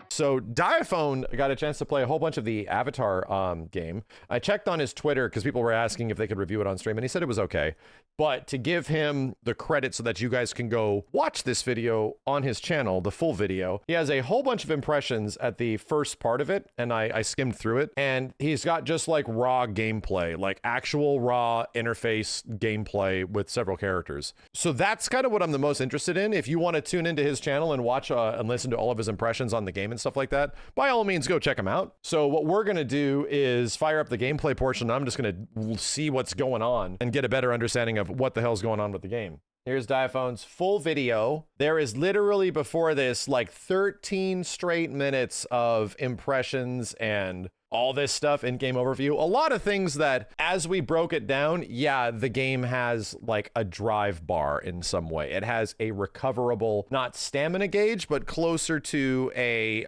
So Diaphone got a chance to play a whole bunch of the Avatar game. I checked on his Twitter because people were asking if they could review it on stream, and he said it was okay. But to give him the credit so that you guys can go watch this video on his channel, the full video, he has a whole bunch of impressions at the first part of it, and I skimmed through it, and he's got just like raw gameplay, like actual raw interface gameplay with several characters. So that's kind of what I'm the most interested in. If you want to tune into his channel and watch and listen to all of his impressions on the game and stuff like that, by all means, go check him out. So what we're going to do is fire up the gameplay portion. I'm just going to see what's going on and get a better understanding of what the hell's going on with the game. Here's Diaphone's full video. There is literally before this like 13 straight minutes of impressions and all this stuff in game overview. A lot of things that as we broke it down, yeah, the game has like a drive bar in some way. It has a recoverable, not stamina gauge, but closer to a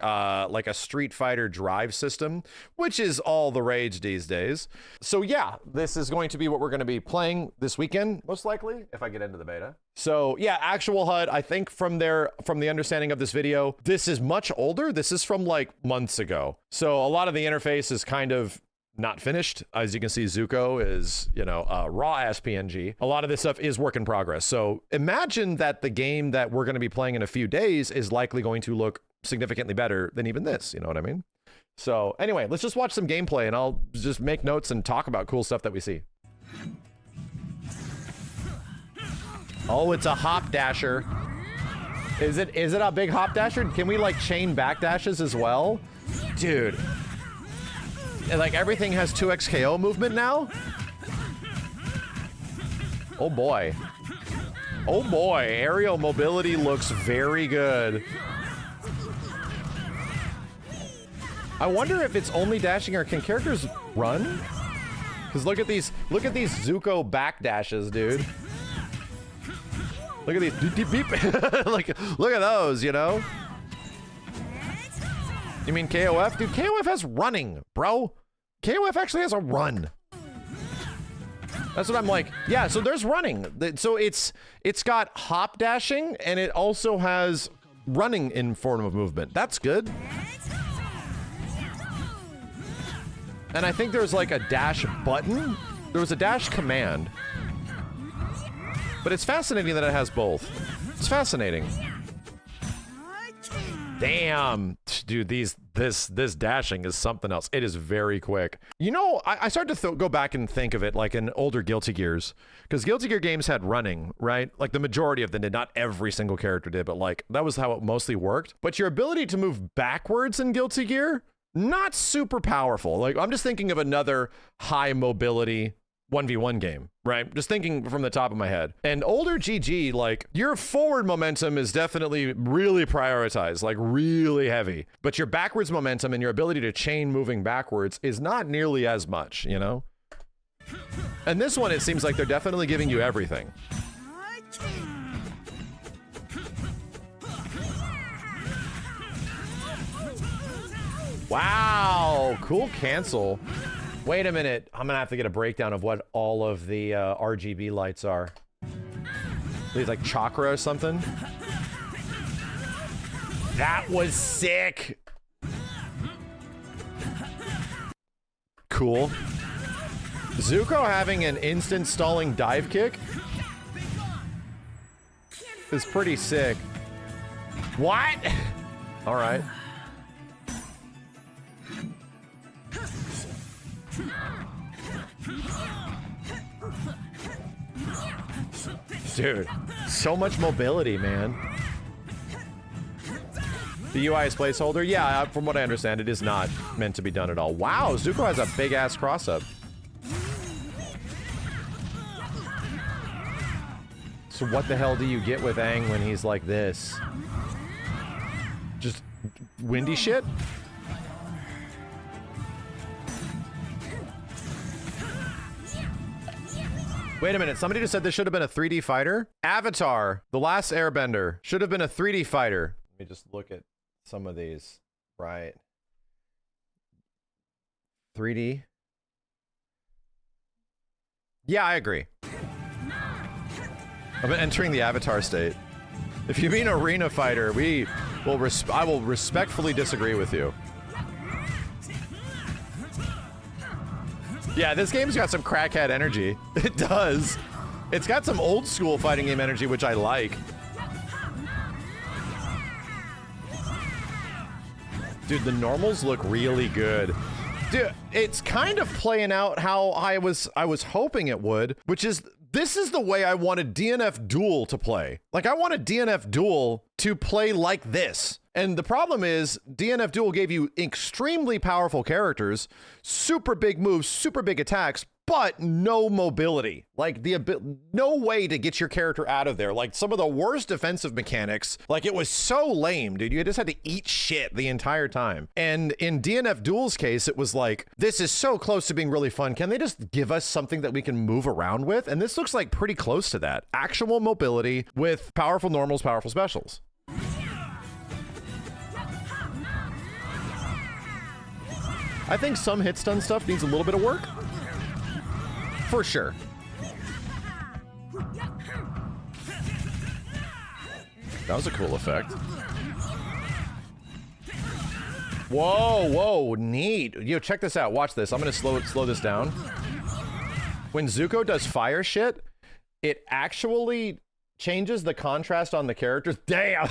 like a Street Fighter drive system, which is all the rage these days. So yeah, this is going to be what we're going to be playing this weekend, most likely, if I get into the beta. So yeah, actual HUD, I think from the understanding of this video, this is much older. This is from like months ago. So a lot of the interface is kind of not finished. As you can see, Zuko is, you know, raw ass PNG. A lot of this stuff is work in progress. So imagine that the game that we're going to be playing in a few days is likely going to look significantly better than even this. You know what I mean? So anyway, let's just watch some gameplay and I'll just make notes and talk about cool stuff that we see. Oh, it's a hop dasher. Is it a big hop dasher? Can we like chain back dashes as well? Dude. Like everything has 2x KO movement now? Oh boy. Oh boy, aerial mobility looks very good. I wonder if it's only dashing or can characters run? Because look at these Zuko back dashes, dude. Look at these beep, beep, beep. Like, look at those, you know? You mean KOF? Dude, KOF has running, bro. KOF actually has a run. That's what I'm like. Yeah, so there's running. So it's got hop dashing and it also has running in form of movement. That's good. And I think there's like a dash button. There was a dash command. But it's fascinating that it has both. It's fascinating. Damn, dude, this dashing is something else. It is very quick. You know, I started to go back and think of it like in older Guilty Gears, because Guilty Gear games had running, right? Like the majority of them did. Not every single character did, but like that was how it mostly worked. But your ability to move backwards in Guilty Gear, not super powerful. Like I'm just thinking of another high mobility 1v1 game, right? Just thinking from the top of my head. And older GG, like your forward momentum is definitely really prioritized, like really heavy. But your backwards momentum and your ability to chain moving backwards is not nearly as much, you know? And this one, it seems like they're definitely giving you everything. Wow, cool cancel. Wait a minute, I'm gonna have to get a breakdown of what all of the RGB lights are. These like chakra or something? That was sick! Cool. Zuko having an instant stalling dive kick is pretty sick. What? All right. Dude, so much mobility, man. The UI is placeholder? Yeah, from what I understand, it is not meant to be done at all. Wow, Zuko has a big-ass cross-up. So what the hell do you get with Aang when he's like this? Just windy shit? Wait a minute, somebody just said this should have been a 3D fighter? Avatar, The Last Airbender, should have been a 3D fighter. Let me just look at some of these, right? 3D. Yeah, I agree. I'm entering the avatar state. If you mean arena fighter, I will respectfully disagree with you. Yeah, this game's got some crackhead energy. It does. It's got some old school fighting game energy, which I like. Dude, the normals look really good. Dude, it's kind of playing out how I was hoping it would, which is this is the way I wanted DNF Duel to play. Like, I wanted DNF Duel to play like this. And the problem is, DNF Duel gave you extremely powerful characters, super big moves, super big attacks, but no mobility. Like, no way to get your character out of there. Like, some of the worst defensive mechanics. Like, it was so lame, dude. You just had to eat shit the entire time. And in DNF Duel's case, it was like, this is so close to being really fun. Can they just give us something that we can move around with? And this looks like pretty close to that. Actual mobility with powerful normals, powerful specials. I think some hit stun stuff needs a little bit of work. For sure. That was a cool effect. Whoa, whoa, neat. Yo, check this out. Watch this. I'm gonna slow this down. When Zuko does fire shit, it actually changes the contrast on the characters. Damn!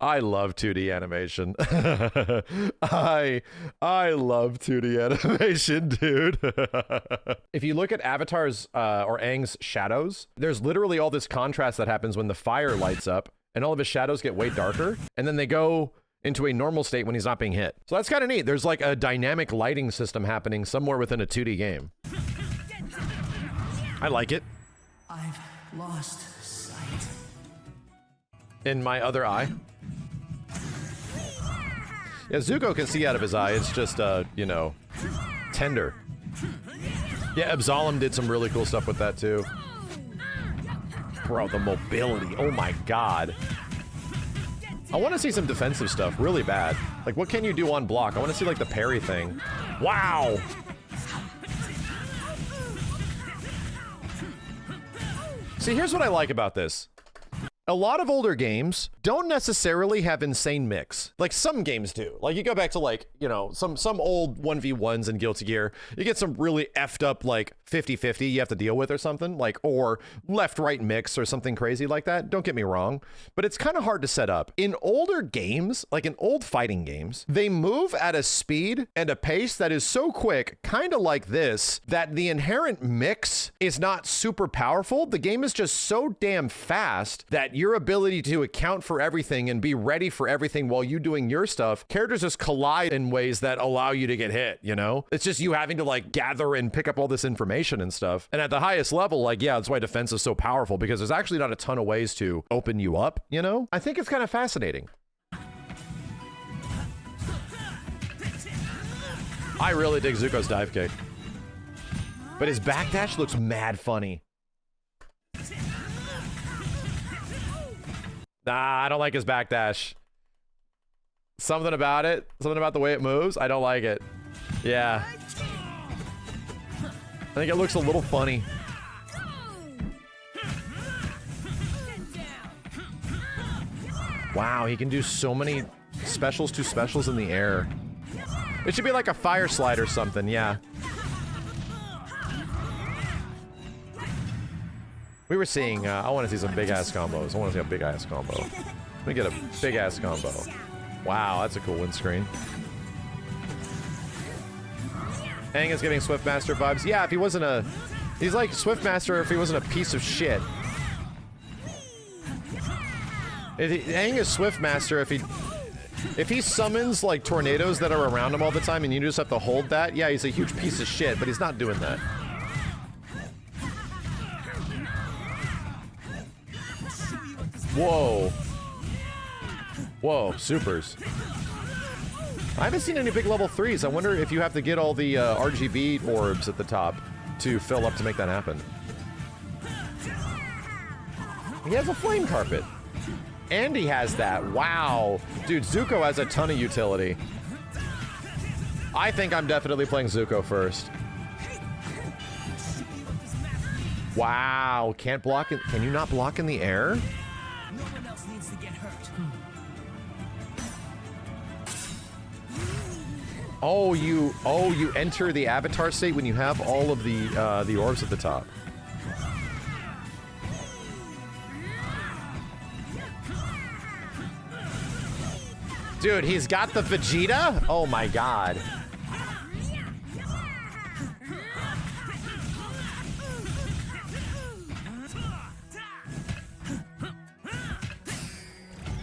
I love 2D animation. I love 2D animation, dude. If you look at Avatar's or Aang's shadows, there's literally all this contrast that happens when the fire lights up and all of his shadows get way darker, and then they go into a normal state when he's not being hit. So that's kind of neat. There's like a dynamic lighting system happening somewhere within a 2D game. I like it. I've lost sight. In my other eye. Yeah, Zuko can see out of his eye. It's just, you know, tender. Yeah, Absalom did some really cool stuff with that, too. Bro, the mobility. Oh, my God. I want to see some defensive stuff really bad. Like, what can you do on block? I want to see, like, the parry thing. Wow! See, here's what I like about this. A lot of older games don't necessarily have insane mix. Like, some games do. Like, you go back to, like, you know, some old 1v1s in Guilty Gear, you get some really effed up, like, 50-50 you have to deal with or something, like, or left-right mix or something crazy like that. Don't get me wrong, but it's kind of hard to set up. In older games, like in old fighting games, they move at a speed and a pace that is so quick, kind of like this, that the inherent mix is not super powerful. The game is just so damn fast that your ability to account for everything and be ready for everything while you doing your stuff, characters just collide in ways that allow you to get hit, you know? It's just you having to like gather and pick up all this information and stuff. And at the highest level, like, yeah, that's why defense is so powerful, because there's actually not a ton of ways to open you up, you know? I think it's kind of fascinating. I really dig Zuko's dive kick. But his backdash looks mad funny. Nah, I don't like his backdash. Something about it, something about the way it moves, I don't like it. Yeah. I think it looks a little funny. Wow, he can do so many specials to specials in the air. It should be like a fire slide or something, yeah. We were seeing, I want to see some big-ass combos. I want to see a big-ass combo. Let me get a big-ass combo. Wow, that's a cool windscreen. Aang is giving Swiftmaster vibes. Yeah, if he wasn't a... He's like Swiftmaster if he wasn't a piece of shit. Aang is Swiftmaster if he summons like tornadoes that are around him all the time and you just have to hold that. Yeah, he's a huge piece of shit, but he's not doing that. Whoa. Whoa, supers. I haven't seen any big level 3s. I wonder if you have to get all the RGB orbs at the top to fill up to make that happen. He has a flame carpet. And he has that. Wow. Dude, Zuko has a ton of utility. I think I'm definitely playing Zuko first. Wow, can't block it. Can you not block in the air? No one else needs to get hurt. Oh, you enter the avatar state when you have all of the orbs at the top. Dude, he's got the Vegeta? Oh my god.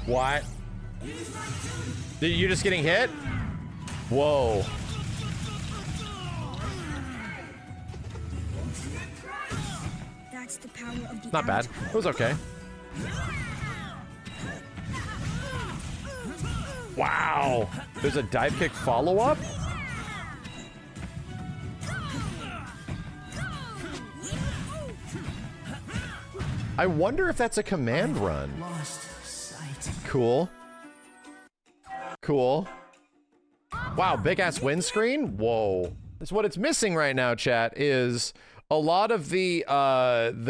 What? Did you just getting hit? Whoa. That's the power of the Not bad. It was okay. Wow. There's a dive kick follow-up? I wonder if that's a command run. Lost sight. Cool. Cool. Wow, big-ass windscreen? Whoa. That's what it's missing right now, chat, is a lot of the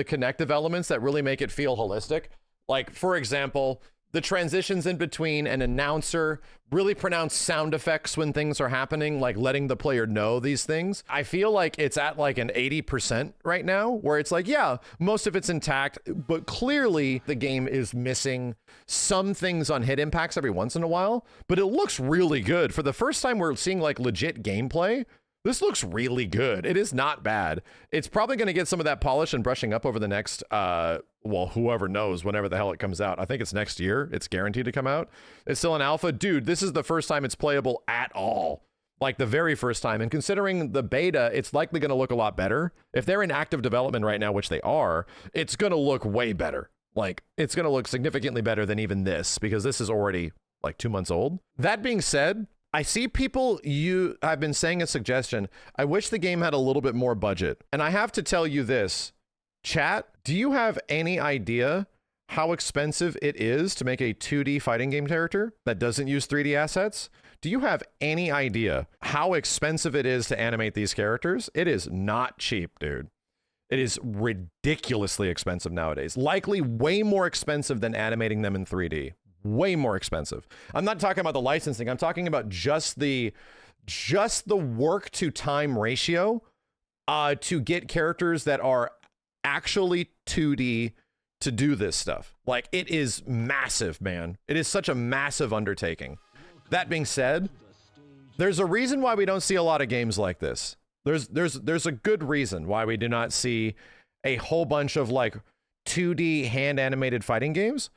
connective elements that really make it feel holistic. Like, for example, the transitions in between an announcer, really pronounced sound effects when things are happening, like letting the player know these things. I feel like it's at like an 80% right now, where it's like, yeah, most of it's intact, but clearly the game is missing some things on hit impacts every once in a while, but it looks really good. For the first time we're seeing like legit gameplay, this looks really good. It is not bad. It's probably going to get some of that polish and brushing up over the next, well, whoever knows, whenever the hell it comes out. I think it's next year. It's guaranteed to come out. It's still an alpha. Dude, this is the first time it's playable at all. Like the very first time. And considering the beta, it's likely going to look a lot better. If they're in active development right now, which they are, it's going to look way better. Like, it's going to look significantly better than even this, because this is already like 2 months old. That being said, I see people, I've been saying a suggestion. I wish the game had a little bit more budget. And I have to tell you this, chat, do you have any idea how expensive it is to make a 2D fighting game character that doesn't use 3D assets? Do you have any idea how expensive it is to animate these characters? It is not cheap, dude. It is ridiculously expensive nowadays. Likely way more expensive than animating them in 3D. Way more expensive. I'm not talking about the licensing. I'm talking about just the work to time ratio to get characters that are actually 2D to do this stuff. Like, it is massive, man. It is such a massive undertaking. That being said, there's a reason why we don't see a lot of games like this. There's a good reason why we do not see a whole bunch of like 2D hand animated fighting games.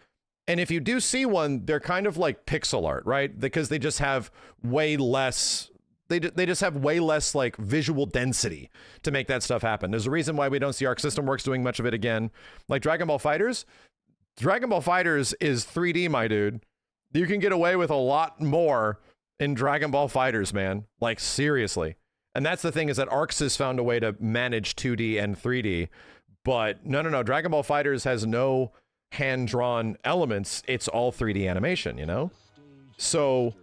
And if you do see one, they're kind of like pixel art, right? Because they just have way less, they just have way less like visual density to make that stuff happen. There's a reason why we don't see Arc System Works doing much of it again. Like Dragon Ball FighterZ. Dragon Ball FighterZ is 3D, my dude. You can get away with a lot more in Dragon Ball FighterZ, man. Like, seriously. And that's the thing, is that ArcSys found a way to manage 2D and 3D. But no. Dragon Ball FighterZ has no hand-drawn elements. It's all 3D animation, you know? So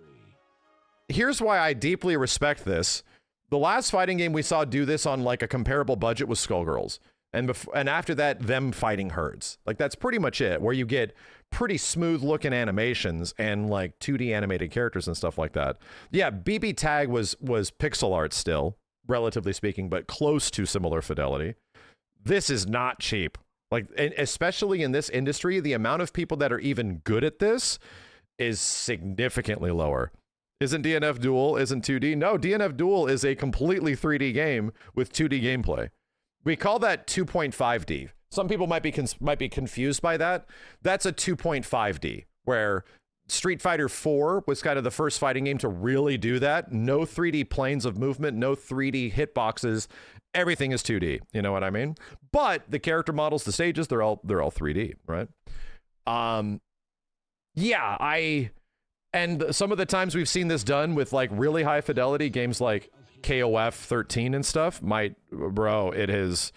here's why I deeply respect this. The last fighting game we saw do this on like a comparable budget was Skullgirls. And after that, them fighting herds. Like, that's pretty much it, where you get pretty smooth looking animations and like 2D animated characters and stuff like that. Yeah, BB Tag was pixel art still, relatively speaking, but close to similar fidelity. This is not cheap. Like, especially in this industry, the amount of people that are even good at this is significantly lower. Isn't DNF Duel isn't 2D? No, DNF Duel is a completely 3D game with 2D gameplay. We call that 2.5D. Some people might be confused by that. That's a 2.5D, where Street Fighter 4 was kind of the first fighting game to really do that. No 3D planes of movement, no 3D hitboxes. Everything is 2D. You know what I mean? But the character models, the stages, they're all 3D, right? Yeah, and some of the times we've seen this done with like really high fidelity games like KOF 13 and stuff, it is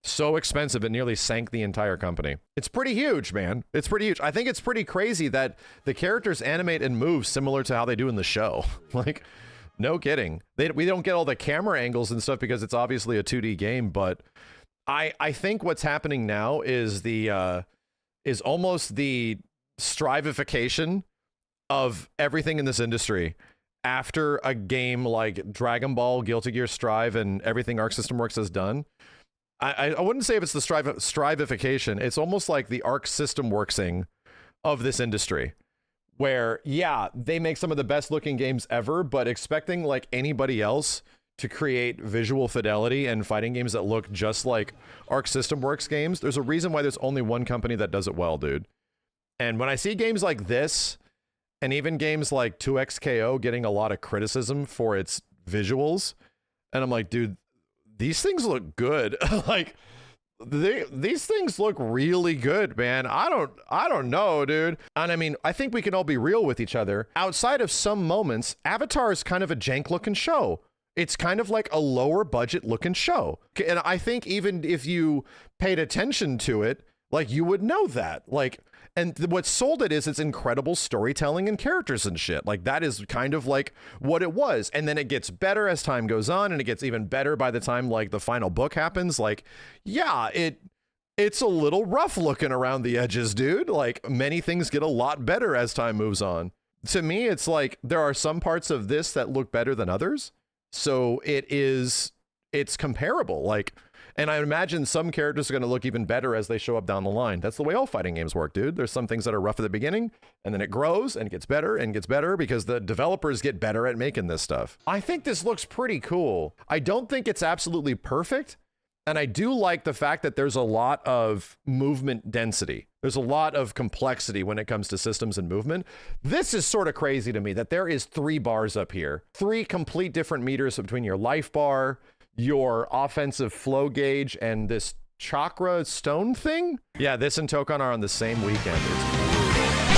so expensive it nearly sank the entire company. It's pretty huge, man. It's pretty huge. I think it's pretty crazy that the characters animate and move similar to how they do in the show. Like, No kidding. We don't get all the camera angles and stuff because it's obviously a 2D game, but I think what's happening now is is almost the strivification of everything in this industry after a game like Dragon Ball, Guilty Gear Strive, and everything Arc System Works has done. I wouldn't say if it's the strivification. It's almost like the Arc System Worksing of this industry, where, yeah, they make some of the best looking games ever, but expecting like anybody else to create visual fidelity and fighting games that look just like Arc System Works games, there's a reason why there's only one company that does it well, dude. And when I see games like this, and even games like 2XKO getting a lot of criticism for its visuals, and I'm like, dude, these things look good. Like, these things look really good, man. I don't know, dude. And I mean, I think we can all be real with each other. Outside of some moments, Avatar is kind of a jank looking show. It's kind of like a lower budget looking show. And I think even if you paid attention to it, like, you would know that. Like, and what sold it is its incredible storytelling and characters and shit. Like, that is kind of like what it was. And then it gets better as time goes on, and it gets even better by the time like the final book happens. Like, yeah, it's a little rough looking around the edges, dude. Like, many things get a lot better as time moves on. To me, it's like there are some parts of this that look better than others. So it's comparable. Like, and I imagine some characters are going to look even better as they show up down the line. That's the way all fighting games work, dude. There's some things that are rough at the beginning, and then it grows and gets better and gets better because the developers get better at making this stuff. I think this looks pretty cool. I don't think it's absolutely perfect, and I do like the fact that there's a lot of movement density. There's a lot of complexity when it comes to systems and movement. This is sort of crazy to me that there is 3 bars up here, 3 complete different meters between your life bar, your offensive flow gauge, and this chakra stone thing. Yeah, this and Tokon are on the same weekend. It's cool.